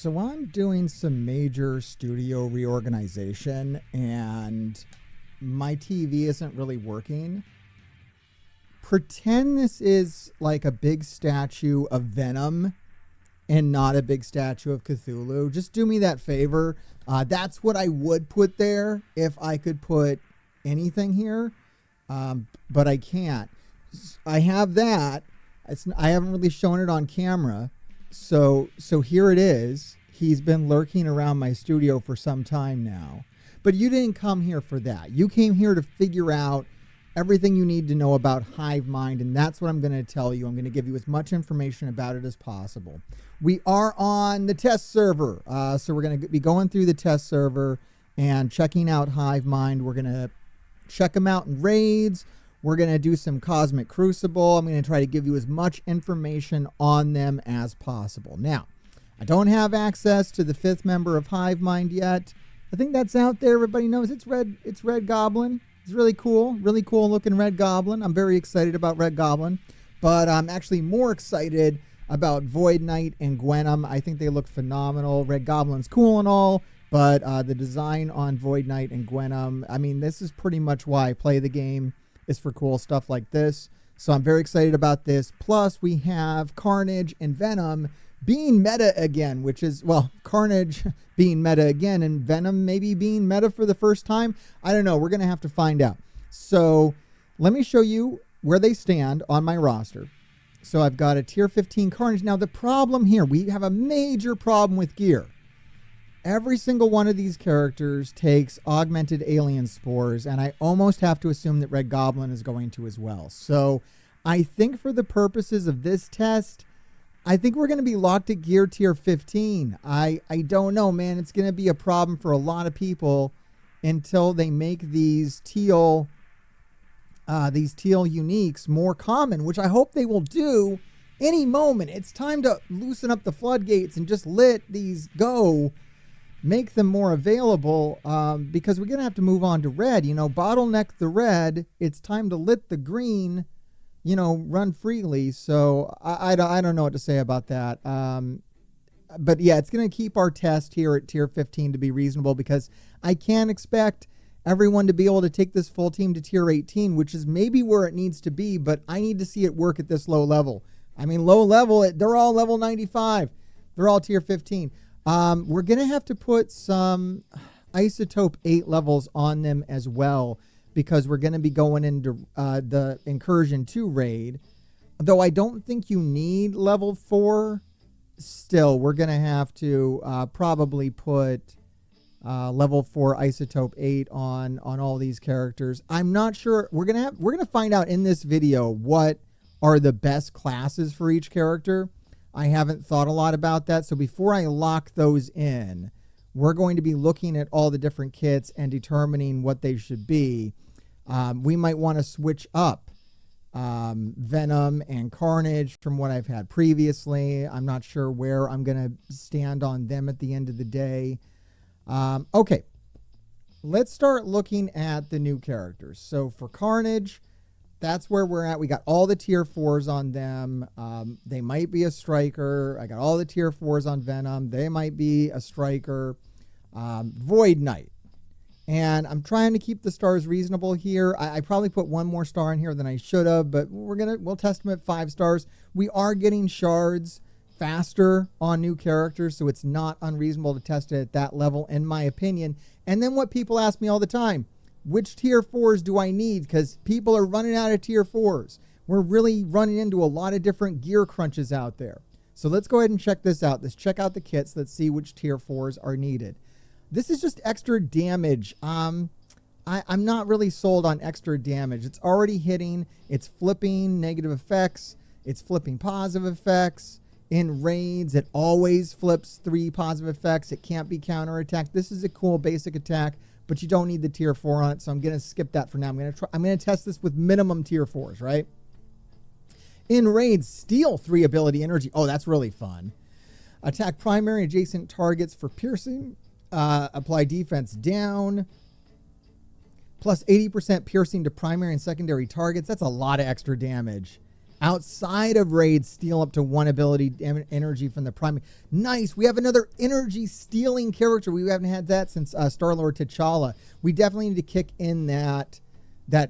So I'm doing some major studio reorganization and my TV isn't really working. Pretend this is like a big statue of Venom and not a big statue of Cthulhu. Just do me that favor. That's what I would put there if I could put anything here, but I can't. I have that. I haven't really shown it on camera. So here it is. He's been lurking around my studio for some time now. But you didn't come here for that. You came here to figure out everything you need to know about Hive Mind, and that's what I'm going to tell you. I'm going to give you as much information about it as possible. We are on the test server, so we're going to be going through the test server and checking out Hive Mind. We're going to check them out in raids. We're going to do some Cosmic Crucible. I'm going to try to give you as much information on them as possible. Now, I don't have access to the 5th member of Hive Mind yet. I think that's out there. Everybody knows it's Red Goblin. It's really cool looking Red Goblin. I'm very excited about Red Goblin, but I'm actually more excited about Void Knight and Gwenum. I think they look phenomenal. Red Goblin's cool and all, but the design on Void Knight and Gwenum, I mean, this is pretty much why I play the game, is for cool stuff like this. So I'm very excited about this. Plus, we have Carnage and Venom being meta again, which is, well, Carnage being meta again and Venom maybe being meta for the first time. I don't know. We're going to have to find out. So let me show you where they stand on my roster. So I've got a tier 15 Carnage. Now, the problem here, we have a major problem with gear. Every single one of these characters takes augmented alien spores, and I almost have to assume that Red Goblin is going to as well. So I think for the purposes of this test, I think we're going to be locked at gear tier 15. I don't know, man. It's going to be a problem for a lot of people until they make these teal uniques more common, which I hope they will do any moment. It's time to loosen up the floodgates and just let these go. Make them more available, because we're going to have to move on to red. Bottleneck the red. It's time to let the green, run freely. So I don't know what to say about that. But yeah, it's going to keep our test here at tier 15 to be reasonable, because I can't expect everyone to be able to take this full team to tier 18, which is maybe where it needs to be, but I need to see it work at this low level. I mean, low level, they're all level 95. They're all tier 15. We're going to have to put some ISO-8 levels on them as well, because we're going to be going into the Incursion 2 raid. Though I don't think you need level 4. Still, we're going to have to probably put level 4 ISO-8 on all these characters. I'm not sure. We're going to find out in this video what are the best classes for each character. I haven't thought a lot about that. So before I lock those in, we're going to be looking at all the different kits and determining what they should be. We might want to switch up Venom and Carnage from what I've had previously. I'm not sure where I'm going to stand on them at the end of the day. Okay, let's start looking at the new characters. So for Carnage, that's where we're at. We got all the tier 4s on them. They might be a striker. I got all the tier 4s on Venom. They might be a striker. Void Knight. And I'm trying to keep the stars reasonable here. I probably put one more star in here than I should have, but we'll test them at 5 stars. We are getting shards faster on new characters, so it's not unreasonable to test it at that level, in my opinion. And then what people ask me all the time, which tier 4s do I need? Because people are running out of tier 4s. We're really running into a lot of different gear crunches out there. So let's go ahead and check this out. Let's check out the kits. Let's see which tier 4s are needed. This is just extra damage. I'm not really sold on extra damage. It's already hitting. It's flipping negative effects. It's flipping positive effects. In raids, it always flips 3 positive effects. It can't be counterattacked. This is a cool basic attack, but you don't need the tier 4 on it, so I'm going to skip that for now. I'm going to test this with minimum tier 4s, right? In raids, steal 3 ability energy. Oh, that's really fun. Attack primary adjacent targets for piercing. Apply defense down. Plus 80% piercing to primary and secondary targets. That's a lot of extra damage. Outside of raids, steal up to 1 ability energy from the primary. Nice. We have another energy stealing character. We haven't had that since Star-Lord T'Challa. We definitely need to kick in that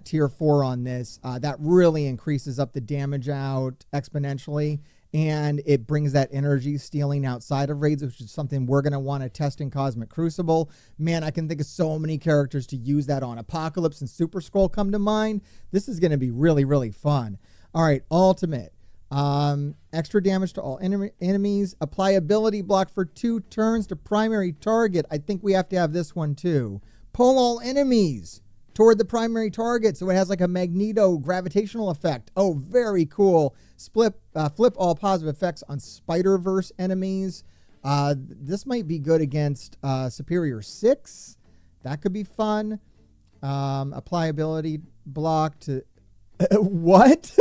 tier 4 on this. That really increases up the damage out exponentially, and it brings that energy stealing outside of raids, which is something we're going to want to test in Cosmic Crucible. Man, I can think of so many characters to use that on. Apocalypse and Super Skrull come to mind. This is going to be really, really fun. All right, ultimate. Extra damage to all enemies. Apply ability block for 2 turns to primary target. I think we have to have this one too. Pull all enemies toward the primary target, so it has like a magneto gravitational effect. Oh, very cool. Flip all positive effects on Spider-Verse enemies. This might be good against Superior 6. That could be fun. Apply ability block to... What?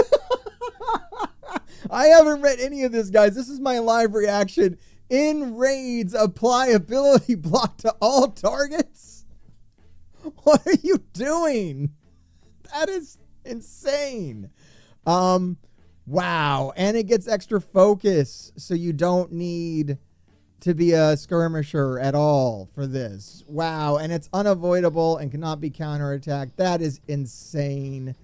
I haven't read any of this, guys. This is my live reaction. In raids, apply ability block to all targets. What are you doing? That is insane. Wow. And it gets extra focus, so you don't need to be a skirmisher at all for this. Wow. And it's unavoidable and cannot be counterattacked. That is insane.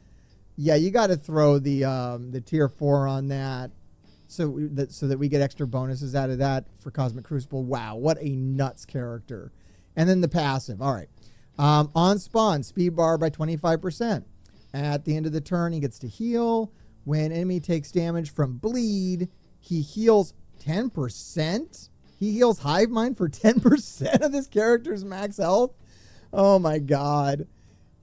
Yeah, you got to throw the tier 4 on that so that we get extra bonuses out of that for Cosmic Crucible. Wow, what a nuts character. And then the passive. All right. On spawn, speed bar by 25%. At the end of the turn, he gets to heal. When enemy takes damage from bleed, he heals 10%. He heals Hive Mind for 10% of this character's max health. Oh my God.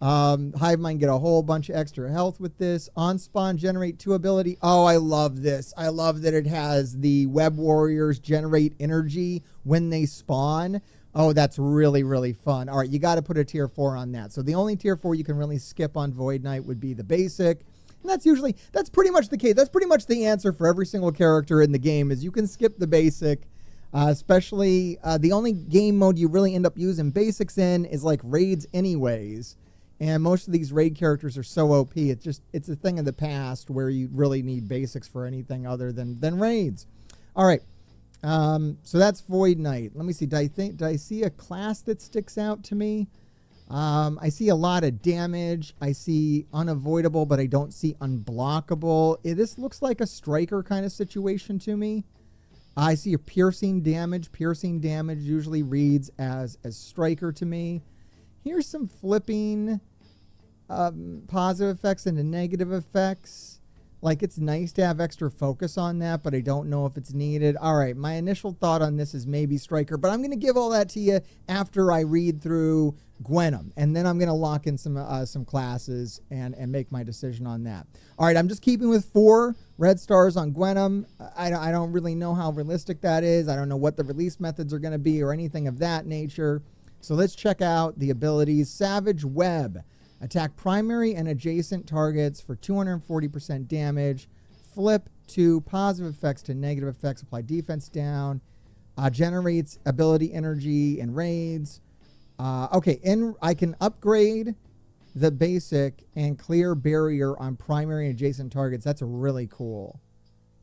Hive Mind get a whole bunch of extra health with this. On spawn, generate 2 ability. Oh, I love this. I love that it has the Web Warriors generate energy when they spawn. Oh, that's really, really fun. All right, you got to put a tier 4 on that. So the only tier 4 you can really skip on Void Knight would be the basic. And that's pretty much the case. That's pretty much the answer for every single character in the game is you can skip the basic. Especially the only game mode you really end up using basics in is like raids anyways. And most of these raid characters are so OP. It's a thing of the past where you really need basics for anything other than raids. All right. So that's Void Knight. Let me see. Did I see a class that sticks out to me? I see a lot of damage. I see unavoidable, but I don't see unblockable. This looks like a striker kind of situation to me. I see a piercing damage. Piercing damage usually reads as striker to me. Here's some flipping positive effects into negative effects. Like, it's nice to have extra focus on that, but I don't know if it's needed. All right, my initial thought on this is maybe striker, but I'm going to give all that to you after I read through Gwenum, and then I'm going to lock in some classes and make my decision on that. All right, I'm just keeping with 4 red stars on Gwenum. I don't really know how realistic that is. I don't know what the release methods are going to be or anything of that nature. So let's check out the abilities. Savage Web. Attack primary and adjacent targets for 240% damage. Flip 2 positive effects to negative effects. Apply defense down. Generates ability energy in raids. Okay, I can upgrade the basic and clear barrier on primary and adjacent targets. That's really cool.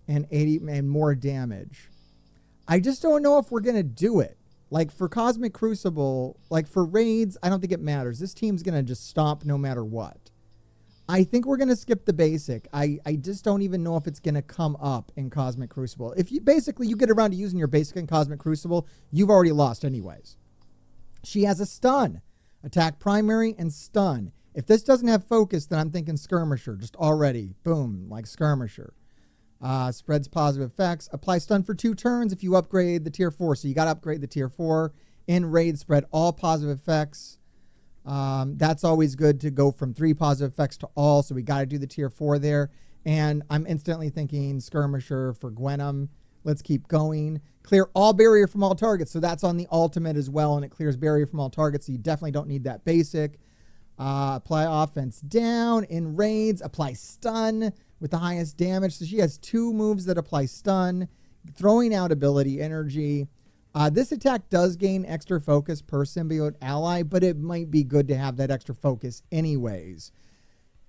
And 80 and more damage. I just don't know if we're going to do it. Like for Cosmic Crucible, like for raids, I don't think it matters. This team's going to just stomp no matter what. I think we're going to skip the basic. I just don't even know if it's going to come up in Cosmic Crucible. If you get around to using your basic in Cosmic Crucible, you've already lost anyways. She has a stun. Attack primary and stun. If this doesn't have focus, then I'm thinking skirmisher. Just already, boom, like skirmisher. Spreads positive effects. Apply stun for 2 turns if you upgrade the tier 4. So you got to upgrade the tier 4. In raid, spread all positive effects. That's always good to go from 3 positive effects to all. So we got to do the tier 4 there. And I'm instantly thinking skirmisher for Gwenum. Let's keep going. Clear all barrier from all targets. So that's on the ultimate as well. And it clears barrier from all targets. So you definitely don't need that basic. Apply offense down. In raids, apply stun with the highest damage. So she has 2 moves that apply stun. Throwing out ability energy. This attack does gain extra focus per symbiote ally, but it might be good to have that extra focus anyways.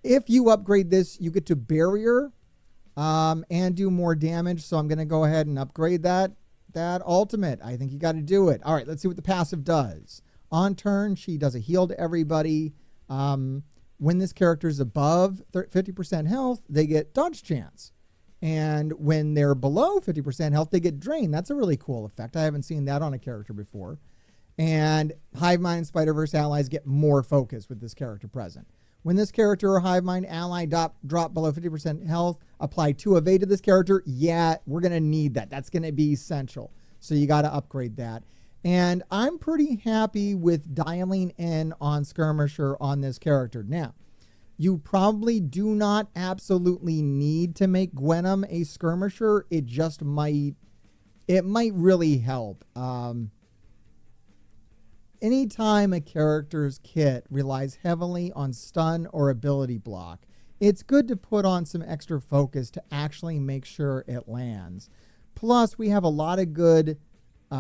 If you upgrade this, you get to barrier and do more damage. So I'm going to go ahead and upgrade that ultimate. I think you got to do it. All right, let's see what the passive does. On turn, she does a heal to everybody. When this character is above 50% health, they get dodge chance. And when they're below 50% health, they get drain. That's a really cool effect. I haven't seen that on a character before. And Hive Mind and Spider-Verse allies get more focus with this character present. When this character or Hive Mind ally drop below 50% health, apply 2 evade to this character. Yeah, we're going to need that. That's going to be essential. So you got to upgrade that. And I'm pretty happy with dialing in on Skirmisher on this character. Now, you probably do not absolutely need to make Gwenom a Skirmisher. It just might really help. Anytime a character's kit relies heavily on stun or ability block, it's good to put on some extra focus to actually make sure it lands. Plus, we have a lot of good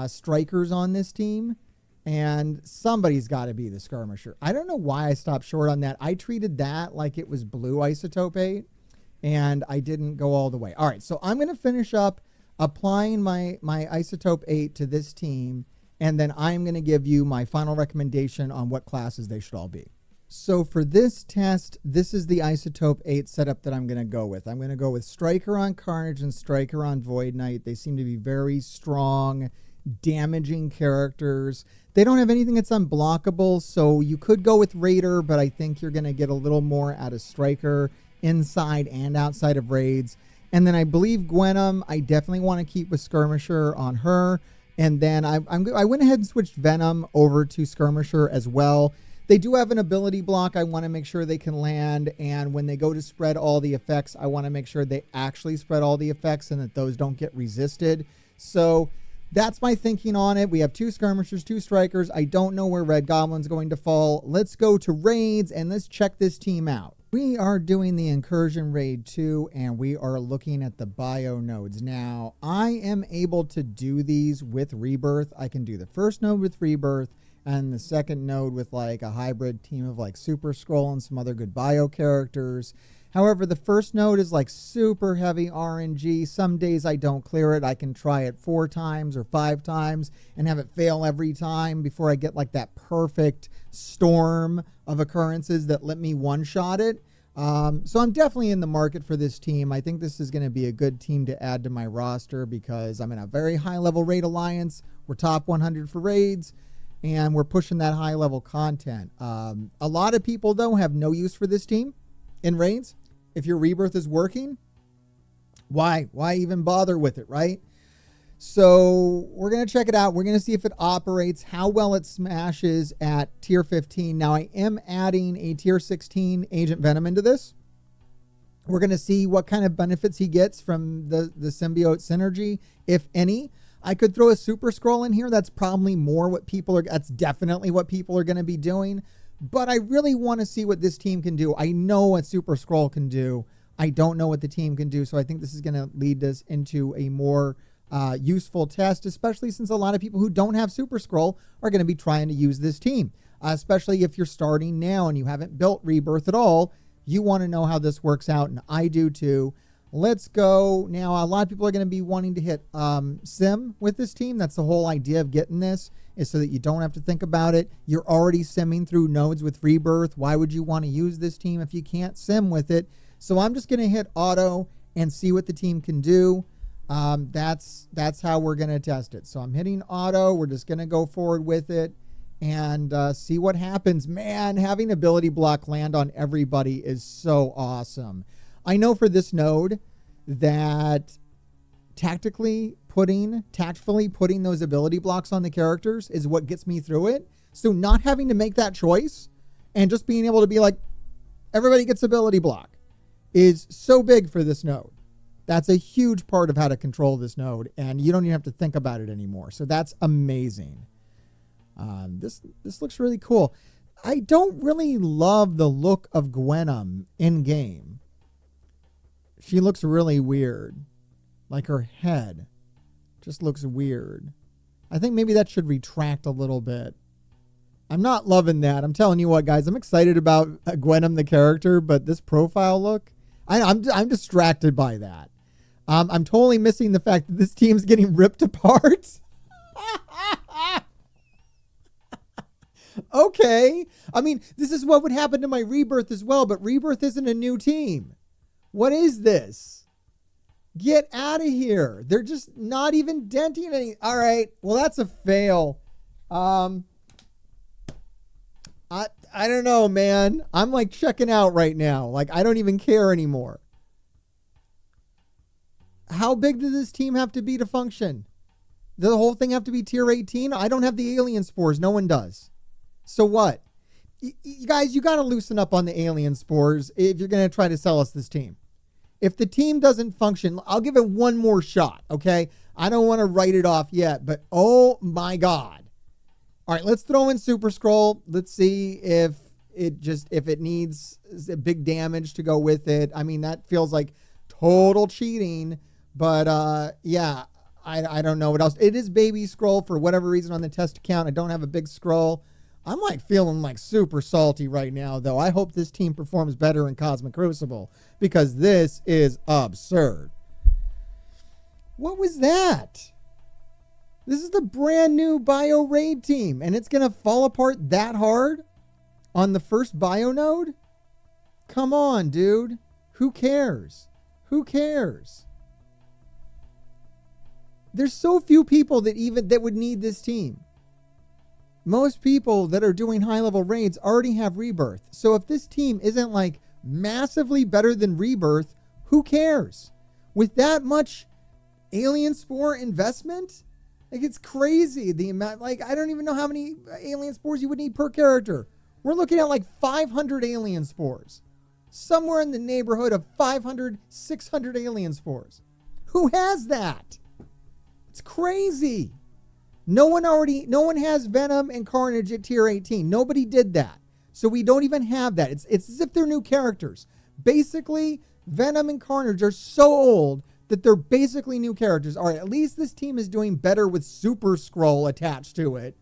strikers on this team, and somebody's got to be the Skirmisher. I don't know why I stopped short on that. I treated that like it was blue ISO-8, and I didn't go all the way. All right, so I'm going to finish up applying my ISO-8 to this team, and then I'm going to give you my final recommendation on what classes they should all be. So for this test, this is the ISO-8 setup that I'm going to go with. I'm going to go with Striker on Carnage and Striker on Void Knight. They seem to be very strong, damaging characters. They don't have anything that's unblockable, so you could go with Raider, but I think you're going to get a little more out of Striker inside and outside of raids. And then I believe Gwenom, I definitely want to keep with Skirmisher on her. And then I went ahead and switched Venom over to Skirmisher as well. They do have an ability block I want to make sure they can land, and when they go to spread all the effects, I want to make sure they actually spread all the effects and that those don't get resisted. So that's my thinking on it. We have 2 Skirmishers, 2 Strikers. I don't know where Red Goblin's going to fall. Let's go to raids and let's check this team out. We are doing the Incursion Raid 2, and we are looking at the bio nodes. Now, I am able to do these with Rebirth. I can do the first node with Rebirth, and the second node with like a hybrid team of like Super Scroll and some other good bio characters. However, the first node is like super heavy RNG. Some days I don't clear it. I can try it 4 times or 5 times and have it fail every time before I get like that perfect storm of occurrences that let me one-shot it. So I'm definitely in the market for this team. I think this is going to be a good team to add to my roster because I'm in a very high-level raid alliance. We're top 100 for raids, and we're pushing that high-level content. A lot of people, though, have no use for this team in raids. If your Rebirth is working, why even bother with it, right? So we're going to check it out. We're going to see if it operates, how well it smashes at tier 15. Now, I am adding a tier 16 Agent Venom into this. We're going to see what kind of benefits he gets from the symbiote synergy, if any. I could throw a Super Scroll in here. That's probably more what people are, that's definitely what people are going to be doing. But I really want to see what this team can do. I know what Super Scroll can do. I don't know what the team can do. So I think this is going to lead us into a more useful test, especially since a lot of people who don't have Super Scroll are going to be trying to use this team. Especially if you're starting now and you haven't built Rebirth at all, you want to know how this works out, and I do too. Let's go. Now, a lot of people are going to be wanting to hit sim with this team. That's the whole idea of getting this, is so that you don't have to think about it. You're already simming through nodes with Rebirth. Why would you want to use this team if you can't sim with it? So I'm just going to hit auto and see what the team can do. That's how we're going to test it. So I'm hitting auto. We're just going to go forward with it and see what happens. Man, having ability block land on everybody is so awesome. I know for this node that tactfully putting those ability blocks on the characters is what gets me through it. So not having to make that choice and just being able to be like, everybody gets ability block is so big for this node. That's a huge part of how to control this node, and you don't even have to think about it anymore. So that's amazing. This looks really cool. I don't really love the look of Gwenom in game. She looks really weird. Like her head just looks weird. I think maybe that should retract a little bit. I'm not loving that. I'm telling you what, guys, I'm excited about Gwenom the character, but this profile look, I'm distracted by that. I'm totally missing the fact that this team's getting ripped apart. Okay. I mean, this is what would happen to my Rebirth as well, but Rebirth isn't a new team. What is this? Get out of here. They're just not even denting any. All right. Well, that's a fail. I don't know, man. I'm like checking out right now. Like, I don't even care anymore. How big does this team have to be to function? Does the whole thing have to be tier 18? I don't have the alien spores. No one does. So what? You guys, you got to loosen up on the alien spores if you're going to try to sell us this team. If the team doesn't function, I'll give it one more shot, okay? I don't want to write it off yet, but oh my God. All right, let's throw in Super Scroll. Let's see if it needs big damage to go with it. I mean, that feels like total cheating, but yeah, I don't know what else. It is baby scroll for whatever reason on the test account. I don't have a big scroll. I'm like feeling like super salty right now, though. I hope this team performs better in Cosmic Crucible because this is absurd. What was that? This is the brand new Bio Raid team, and it's going to fall apart that hard on the first Bio node? Come on, dude. Who cares? Who cares? There's so few people that would need this team. Most people that are doing high-level raids already have Rebirth. So if this team isn't like massively better than Rebirth, who cares? With that much alien spore investment, like it's crazy the amount. Like I don't even know how many alien spores you would need per character. We're looking at like 500 alien spores. Somewhere in the neighborhood of 500, 600 alien spores. Who has that? It's crazy. No one has Venom and Carnage at tier 18. Nobody did that. So we don't even have that. It's as if they're new characters. Basically, Venom and Carnage are so old that they're basically new characters. All right, at least this team is doing better with Super Scroll attached to it.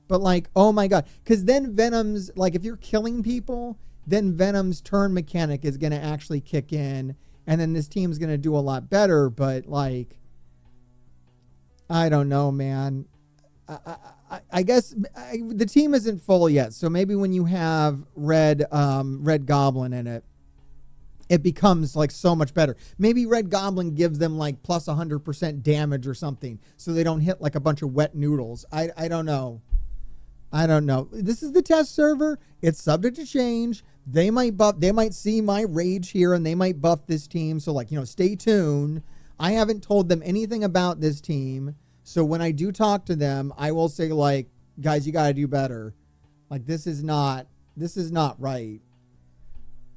But like, oh my God. Because then Venom's, like if you're killing people, then Venom's turn mechanic is going to actually kick in. And then this team's going to do a lot better. But like, I don't know, man. I guess the team isn't full yet, so maybe when you have Red Goblin in it, it becomes like so much better. Maybe Red Goblin gives them like plus 100% damage or something, so they don't hit like a bunch of wet noodles. I don't know. I don't know. This is the test server. It's subject to change. They might see my rage here, and they might buff this team. So like, stay tuned. I haven't told them anything about this team. So when I do talk to them, I will say like, guys, you got to do better. Like this is not right.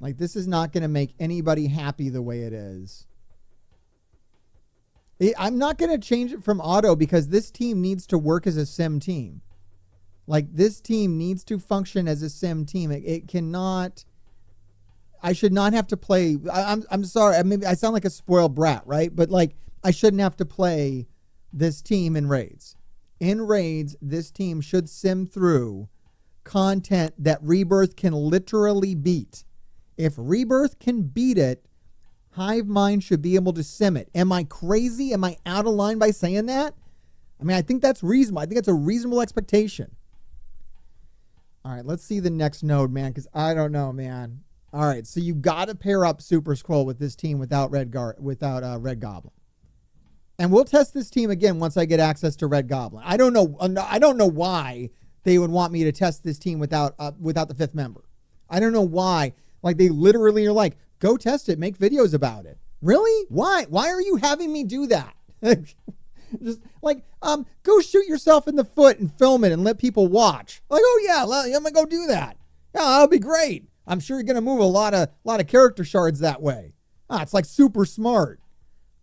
Like this is not going to make anybody happy the way it is. I'm not going to change it from auto because this team needs to work as a sim team. Like this team needs to function as a sim team. It cannot. I should not have to play. I'm sorry. Maybe I sound like a spoiled brat, right? But like I shouldn't have to play this team in raids. In raids, this team should sim through content that Rebirth can literally beat. If Rebirth can beat it, Hive Mind should be able to sim it. Am I crazy? Am I out of line by saying that? I mean, I think that's reasonable. I think it's a reasonable expectation. All right, let's see the next node, man, because I don't know, man. All right, so you got to pair up Super Scroll with this team without Red Goblin. And we'll test this team again once I get access to Red Goblin. I don't know why they would want me to test this team without the fifth member. I don't know why. Like they literally are like, go test it, make videos about it. Really? Why? Why are you having me do that? Just like, go shoot yourself in the foot and film it and let people watch. Like, oh yeah, I'm gonna go do that. Yeah, that'll be great. I'm sure you're gonna move a lot of character shards that way. It's like super smart.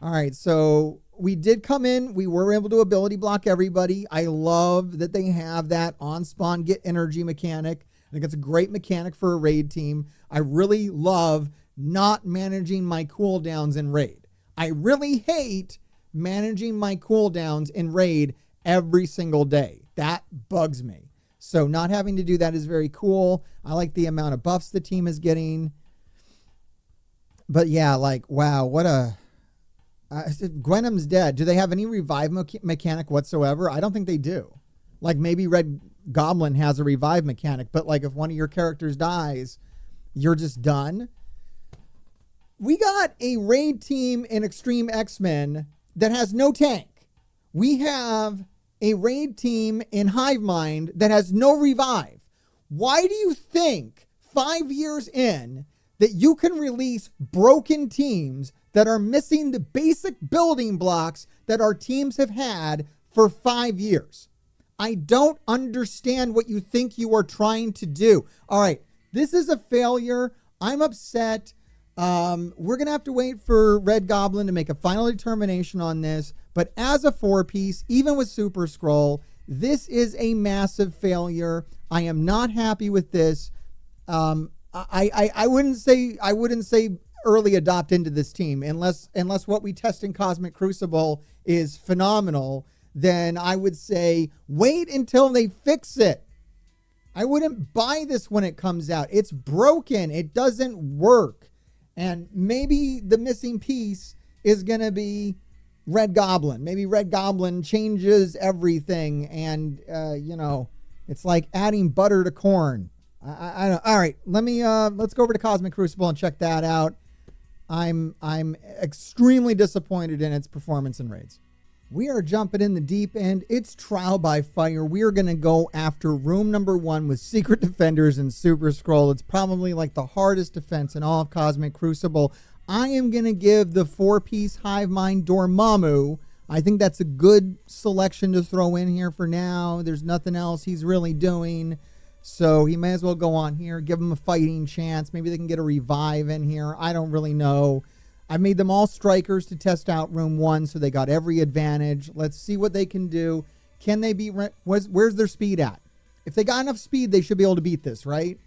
All right, so we did come in. We were able to ability block everybody. I love that they have that on spawn get energy mechanic. I think it's a great mechanic for a raid team. I really love not managing my cooldowns in raid. I really hate managing my cooldowns in raid every single day. That bugs me. So not having to do that is very cool. I like the amount of buffs the team is getting. But yeah, like, wow, what a... Gwenum's dead. Do they have any revive mechanic whatsoever? I don't think they do. Like, maybe Red Goblin has a revive mechanic, but like if one of your characters dies, you're just done. We got a raid team in Extreme X-Men that has no tank. We have a raid team in Hive Mind that has no revive. Why do you think 5 years in that you can release broken teams that are missing the basic building blocks that our teams have had for 5 years? I don't understand what you think you are trying to do. All right, this is a failure. I'm upset. We're going to have to wait for Red Goblin to make a final determination on this. But as a 4-piece, even with Super Scroll, this is a massive failure. I am not happy with this. I wouldn't say early adopt into this team unless what we test in Cosmic Crucible is phenomenal. Then I would say wait until they fix it. I wouldn't buy this when it comes out. It's broken. It doesn't work. And maybe the missing piece is going to be Red Goblin. Maybe Red Goblin changes everything. And, it's like adding butter to corn. I don't. All right, let's go over to Cosmic Crucible and check that out. I'm extremely disappointed in its performance in raids. We are jumping in the deep end. It's trial by fire. We are going to go after room number 1 with Secret Defenders and Super Scroll. It's probably like the hardest defense in all of Cosmic Crucible. I am going to give the 4-piece Hive Mind Dormammu. I think that's a good selection to throw in here for now. There's nothing else he's really doing. So he may as well go on here, give him a fighting chance. Maybe they can get a revive in here. I don't really know. I made them all strikers to test out room 1, so they got every advantage. Let's see what they can do. Can they beat... Where's their speed at? If they got enough speed, they should be able to beat this, right?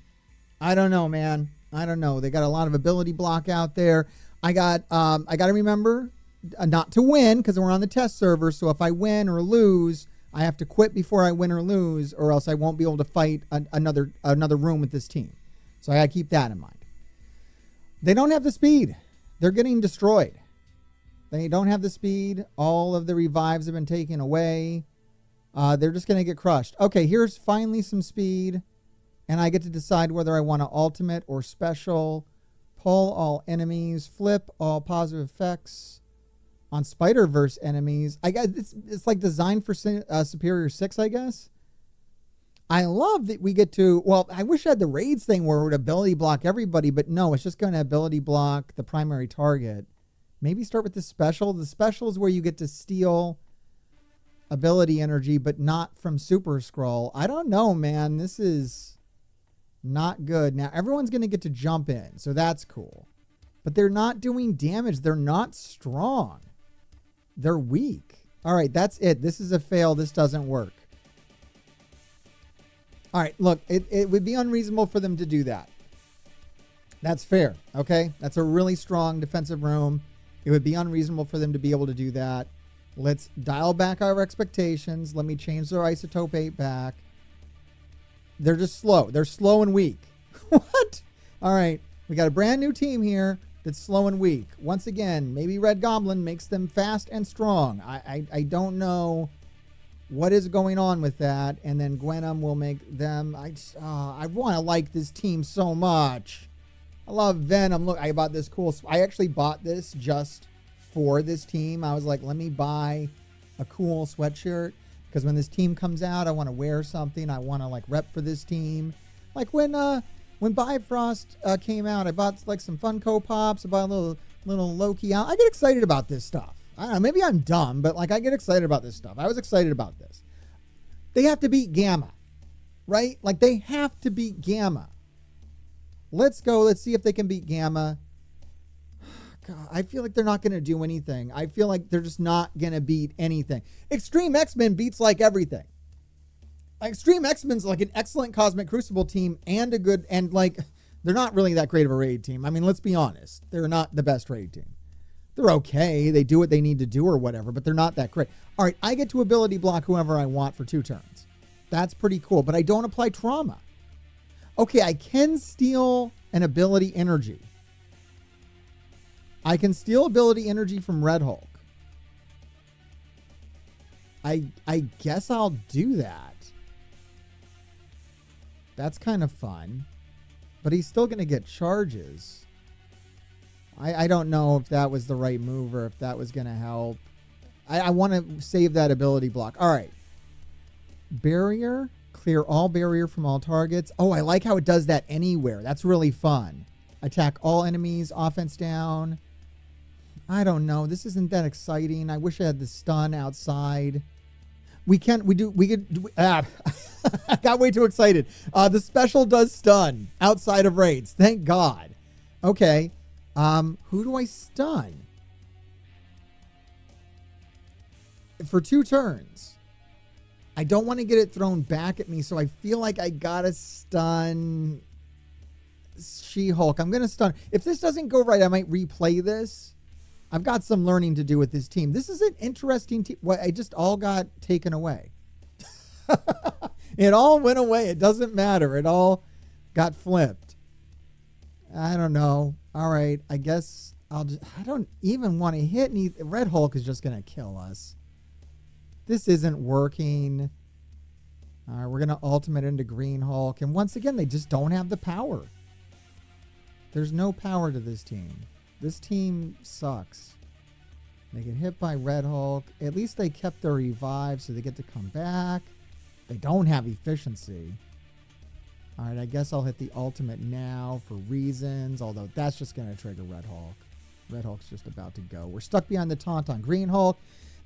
I don't know, man. I don't know. They got a lot of ability block out there. I got to remember not to win because we're on the test server. So if I win or lose, I have to quit before I win or lose, or else I won't be able to fight another room with this team. So I got to keep that in mind. They don't have the speed. They're getting destroyed. They don't have the speed. All of the revives have been taken away. They're just going to get crushed. Okay, here's finally some speed. And I get to decide whether I want to ultimate or special. Pull all enemies. Flip all positive effects on Spider-Verse enemies. I guess it's like designed for Superior 6, I guess. I love that we get to, well, I wish I had the raids thing where it would ability block everybody, but no, it's just going to ability block the primary target. Maybe start with the special. The special is where you get to steal ability energy, but not from Super Scroll. I don't know, man. This is not good. Now, everyone's going to get to jump in, so that's cool. But they're not doing damage. They're not strong. They're weak. All right, that's it. This is a fail. This doesn't work. All right, look, it would be unreasonable for them to do that. That's fair, okay? That's a really strong defensive room. It would be unreasonable for them to be able to do that. Let's dial back our expectations. Let me change their ISO-8 back. They're just slow. They're slow and weak. What? All right, we got a brand new team here that's slow and weak. Once again, maybe Red Goblin makes them fast and strong. I don't know what is going on with that. And then Gwenum will make them... I want to like this team so much. I love Venom. Look, I bought this cool... I actually bought this just for this team. I was like, let me buy a cool sweatshirt. Because when this team comes out, I want to wear something. I want to like rep for this team. Like when Bifrost came out, I bought like some Funko Pops. I bought a little Loki out. I get excited about this stuff. I don't know, maybe I'm dumb, but like I get excited about this stuff. I was excited about this. They have to beat Gamma, right? Like they have to beat Gamma. Let's go. Let's see if they can beat Gamma. God, I feel like they're not going to do anything. I feel like they're just not going to beat anything. Extreme X-Men beats like everything. Extreme X-Men's like an excellent Cosmic Crucible team and a good, and like they're not really that great of a raid team. I mean, let's be honest. They're not the best raid team. They're okay. They do what they need to do or whatever, but they're not that great. All right, I get to ability block whoever I want for 2 turns. That's pretty cool, but I don't apply trauma. Okay, I can steal an ability energy. I can steal ability energy from Red Hulk. I guess I'll do that. That's kind of fun. But he's still going to get charges. I don't know if that was the right move or if that was going to help. I want to save that ability block. All right. Barrier. Clear all barrier from all targets. Oh, I like how it does that anywhere. That's really fun. Attack all enemies. Offense down. I don't know. This isn't that exciting. I wish I had the stun outside. I got way too excited. The special does stun outside of raids. Thank God. Okay. Who do I stun? For 2 turns. I don't want to get it thrown back at me, so I feel like I gotta stun She-Hulk. I'm gonna stun. If this doesn't go right, I might replay this. I've got some learning to do with this team. This is an interesting team. Well, I just all got taken away. It all went away. It doesn't matter. It all got flipped. I don't know. All right. I guess I don't even want to hit any. Red Hulk is just going to kill us. This isn't working. All right. We're going to ultimate into Green Hulk. And once again, they just don't have the power. There's no power to this team. This team sucks. They get hit by Red Hulk. At least they kept their revive, so they get to come back. They don't have efficiency. All right, I guess I'll hit the ultimate now for reasons, although that's just going to trigger Red Hulk. Red Hulk's just about to go. We're stuck behind the taunt on Green Hulk.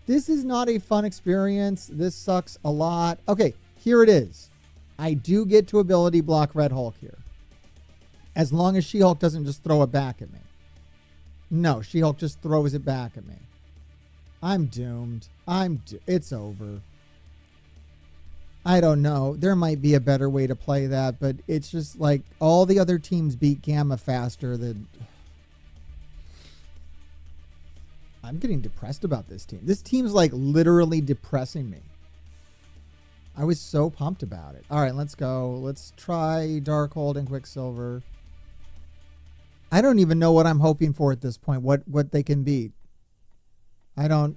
This is not a fun experience. This sucks a lot. Okay, here it is. I do get to ability block Red Hulk here. As long as She-Hulk doesn't just throw it back at me. No, She-Hulk just throws it back at me. I'm doomed. It's over. I don't know. There might be a better way to play that, but it's just like all the other teams beat Gamma faster than... I'm getting depressed about this team. This team's like literally depressing me. I was so pumped about it. All right, let's go. Let's try Darkhold and Quicksilver. I don't even know what I'm hoping for at this point, what they can beat. I don't.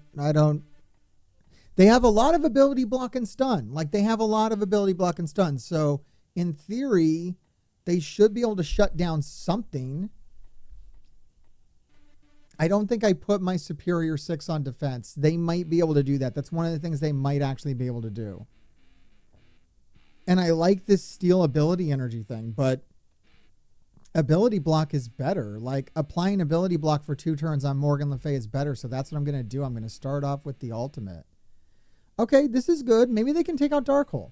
They have a lot of ability block and stun. Like, they have a lot of ability block and stun. So, in theory, they should be able to shut down something. I don't think I put my Superior 6 on defense. They might be able to do that. That's one of the things they might actually be able to do. And I like this steal ability energy thing, but ability block is better. Like, applying ability block for 2 turns on Morgan Le Fay is better, so that's what I'm going to do. I'm going to start off with the ultimate. Okay, this is good. Maybe they can take out Darkhold.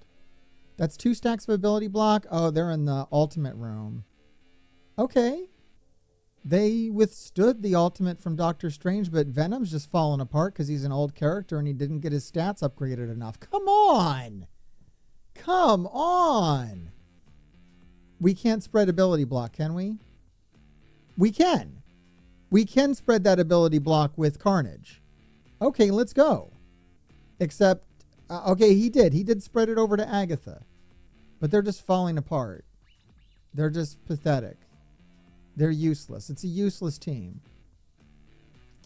That's 2 stacks of ability block. Oh, they're in the ultimate room. Okay. They withstood the ultimate from Doctor Strange, but Venom's just falling apart because he's an old character and he didn't get his stats upgraded enough. Come on! Come on! We can't spread ability block, can we? We can. We can spread that ability block with Carnage. Okay, let's go. Except, okay, he did. He did spread it over to Agatha. But they're just falling apart. They're just pathetic. They're useless. It's a useless team.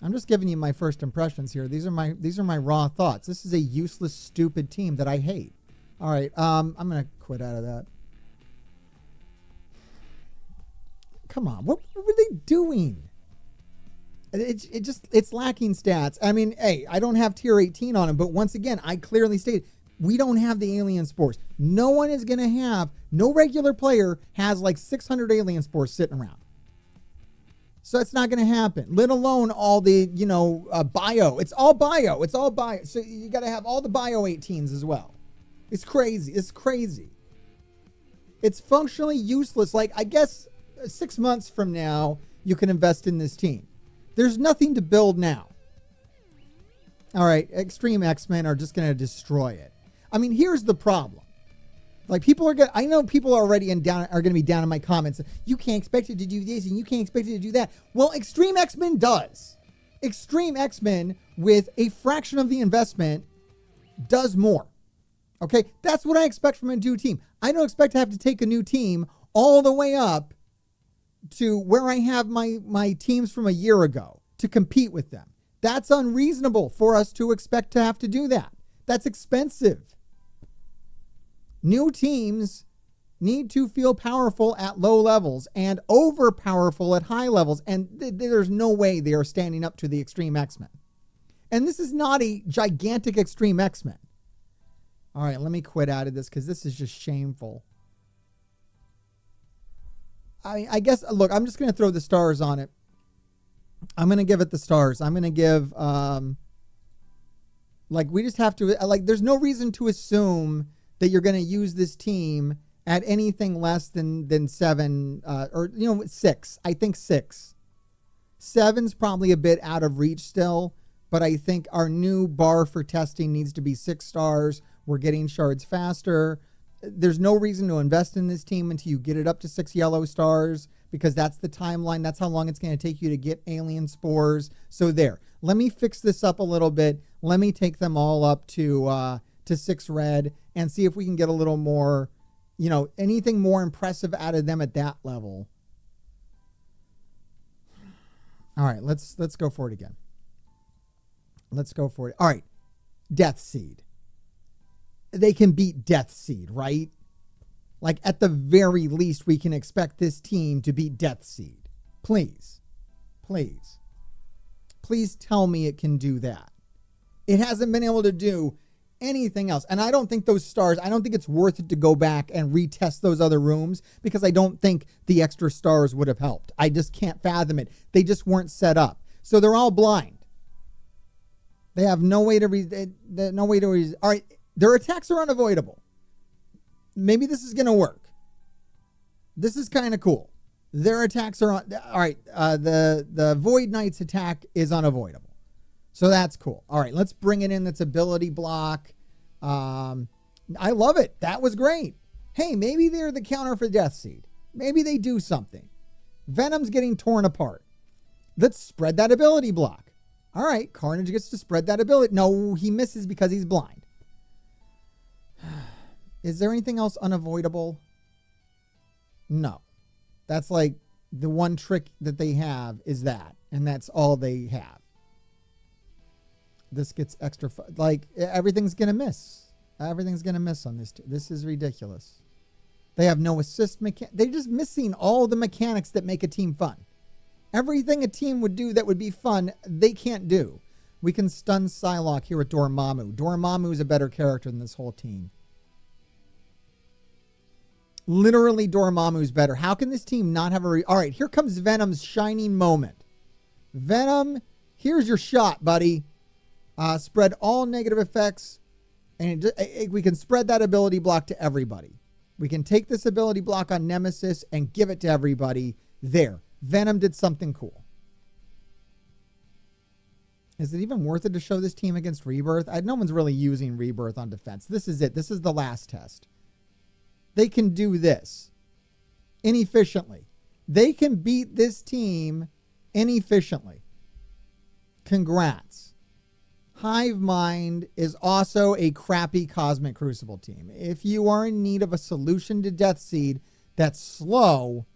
I'm just giving you my first impressions here. These are my raw thoughts. This is a useless, stupid team that I hate. All right, I'm going to quit out of that. Come on, what were they doing? It's lacking stats. I mean, hey, I don't have tier 18 on him, but once again, I clearly stated we don't have the alien spores. No one is going to have, no regular player has like 600 alien spores sitting around. So it's not going to happen, let alone all the, bio. It's all bio. It's all bio. So you got to have all the bio 18s as well. It's crazy. It's crazy. It's functionally useless. Like, I guess 6 months from now, you can invest in this team. There's nothing to build now. All right, Extreme X-Men are just going to destroy it. I mean, here's the problem. Like, I know people are already are going to be down in my comments. You can't expect it to do this and you can't expect it to do that. Well, Extreme X-Men does. Extreme X-Men, with a fraction of the investment, does more. Okay, that's what I expect from a new team. I don't expect to have to take a new team all the way up to where I have my teams from a year ago to compete with them. That's unreasonable for us to expect to have to do that. That's expensive. New teams need to feel powerful at low levels and over powerful at high levels. And there's no way they are standing up to the Extreme X-Men. And this is not a gigantic Extreme X-Men. All right, let me quit out of this because this is just shameful. I guess, look, I'm just going to throw the stars on it. I'm going to give it the stars. I'm going to give, we just have to, there's no reason to assume that you're going to use this team at anything less than 7, or, 6. I think 6. 7's probably a bit out of reach still, but I think our new bar for testing needs to be 6 stars. We're getting shards faster. There's no reason to invest in this team until you get it up to 6 yellow stars, because that's the timeline. That's how long it's going to take you to get alien spores. So there, let me fix this up a little bit. Let me take them all up to 6 red and see if we can get a little more, anything more impressive out of them at that level. All right, let's go for it again. Let's go for it. All right, Death Seed. They can beat Death Seed, right? Like, at the very least, we can expect this team to beat Death Seed. Please. Please. Please tell me it can do that. It hasn't been able to do anything else. And I don't think those stars, I don't think it's worth it to go back and retest those other rooms, because I don't think the extra stars would have helped. I just can't fathom it. They just weren't set up. So they're all blind. They have no way to all right. Their attacks are unavoidable. Maybe this is going to work. This is kind of cool. Their attacks are all right. The Void Knight's attack is unavoidable. So that's cool. All right, let's bring it in. That's ability block. I love it. That was great. Hey, maybe they're the counter for Death Seed. Maybe they do something. Venom's getting torn apart. Let's spread that ability block. All right, Carnage gets to spread that ability. No, he misses because he's blind. Is there anything else unavoidable? No. That's like the one trick that they have is that, and that's all they have. This gets extra everything's going to miss. Everything's going to miss on this. This is ridiculous. They have no assist they're just missing all the mechanics that make a team fun. Everything a team would do that would be fun, they can't do. We can stun Psylocke here with Dormammu. Dormammu is a better character than this whole team. Literally, Dormammu's better. How can this team not have all right, here comes Venom's shining moment. Venom, here's your shot, buddy. Spread all negative effects, and we can spread that ability block to everybody. We can take this ability block on Nemesis and give it to everybody. There. Venom did something cool. Is it even worth it to show this team against Rebirth? No one's really using Rebirth on defense. This is it. This is the last test. They can do this inefficiently. They can beat this team inefficiently. Congrats. Hive Mind is also a crappy Cosmic Crucible team. If you are in need of a solution to Death Seed that's slow,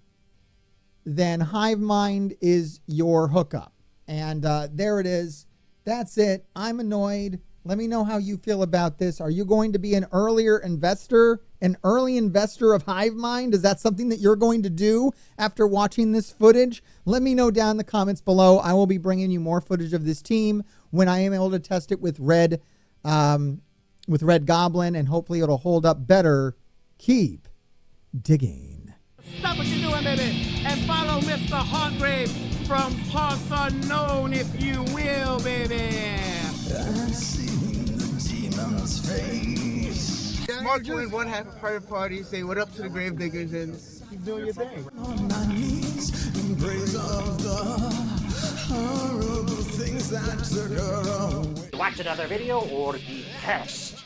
then Hive Mind is your hookup. And there it is. That's it. I'm annoyed. Let me know how you feel about this. Are you going to be an early investor of Hive Mind? Is that something that you're going to do after watching this footage? Let me know down in the comments below. I will be bringing you more footage of this team when I am able to test it with Red Goblin, and hopefully it'll hold up better. Keep digging. Stop what you're doing, baby, and follow Mr. Hargrave from parts unknown, if you will, baby. I've seen the demon's face. Mark joined one half of private party, say what up to the grave diggers, and keep doing your thing. On my knees in praise of the horrible things that took her away. Watch another video or be cursed.